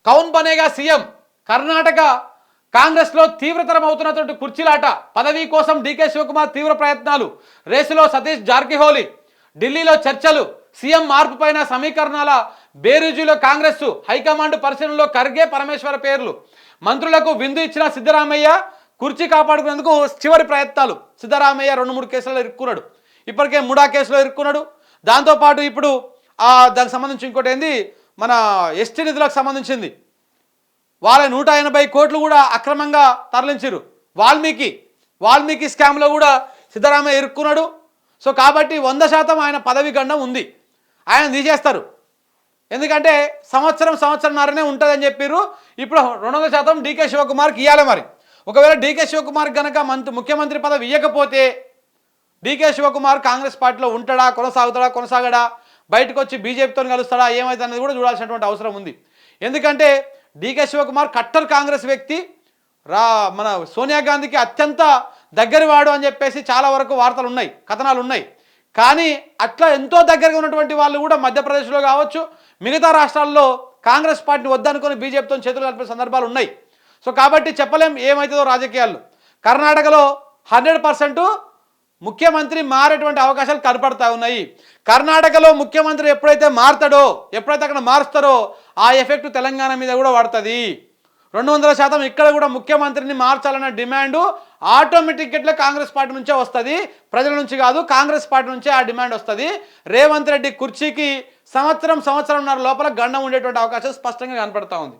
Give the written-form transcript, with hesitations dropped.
కౌన్ Banega CM Karnataka కాంగ్రెస్లో తీవ్రతరం అవుతున్నటువంటి కుర్చీలాట పదవి కోసం డీకే శివకుమార్ తీవ్ర ప్రయత్నాలు రేసులో సతీష్ జార్కిహోలీ ఢిల్లీలో చర్చలు సీఎం మార్పు పైన సమీకరణాల బేరుజులో కాంగ్రెస్ హైకమాండ్ పరిశీలనలో ఖర్గే పరమేశ్వర పేర్లు మంత్రులకు విందు ఇచ్చిన సిద్ధరామయ్య కుర్చీ కాపాడుకునేందుకు చివరి ప్రయత్నాలు సిద్ధరామయ్య 2-3 కేసులలో ఇరుక్కున్నాడు ఇప్పటికే ముడా కేసులో ఇరుక్కున్నాడు దాంతోపాటు ఇప్పుడు దానికి సంబంధించి ఇంకోటి ఏంది మన ఎస్టీ నిధులకు సంబంధించింది వాళ్ళ 180 కోట్లు కూడా అక్రమంగా తరలించారు వాల్మీకి స్కామ్లో కూడా సిద్ధరామయ్య ఇరుక్కున్నాడు సో కాబట్టి 100% ఆయన పదవి గండం ఉంది ఆయన తీసేస్తారు ఎందుకంటే సంవత్సరంన్నరనే ఉంటుందని చెప్పారు ఇప్పుడు 200% డీకే శివకుమార్కి ఇవ్వాలి మరి ఒకవేళ డీకే శివకుమార్ కనుక ముఖ్యమంత్రి పదవి ఇవ్వకపోతే డీకే శివకుమార్ కాంగ్రెస్ పార్టీలో ఉంటాడా కొనసాగడా బయటకు వచ్చి బీజేపీతో కలుస్తాడా ఏమైతే అనేది కూడా చూడాల్సినటువంటి అవసరం ఉంది ఎందుకంటే డీకే శివకుమార్ కట్టర్ కాంగ్రెస్ వ్యక్తి మన సోనియా గాంధీకి అత్యంత దగ్గరవాడు అని చెప్పేసి చాలా వరకు వార్తలు ఉన్నాయి కథనాలు ఉన్నాయి కానీ అట్లా ఎంతో దగ్గరగా ఉన్నటువంటి వాళ్ళు కూడా మధ్యప్రదేశ్లో కావచ్చు మిగతా రాష్ట్రాల్లో కాంగ్రెస్ పార్టీ వద్దనుకొని బీజేపీతో చేతులు కలిపే సందర్భాలు ఉన్నాయి సో కాబట్టి చెప్పలేం ఏమవుతుందో రాజకీయాల్లో కర్ణాటకలో 100% ముఖ్యమంత్రి మారేటువంటి అవకాశాలు కనపడతా ఉన్నాయి కర్ణాటకలో ముఖ్యమంత్రి ఎప్పుడైతే మారుతాడో ఎప్పుడైతే అక్కడ మారుస్తారో ఆ ఎఫెక్ట్ తెలంగాణ మీద కూడా పడుతుంది 200% ఇక్కడ కూడా ముఖ్యమంత్రిని మార్చాలన్న డిమాండ్ ఆటోమేటిక్గా కాంగ్రెస్ పార్టీ నుంచే వస్తుంది ప్రజల నుంచి కాదు కాంగ్రెస్ పార్టీ నుంచే ఆ డిమాండ్ వస్తుంది రేవంత్ రెడ్డి కుర్చీకి సంవత్సరంన్నర లోపల గండం ఉండేటువంటి అవకాశం స్పష్టంగా కనపడతా ఉంది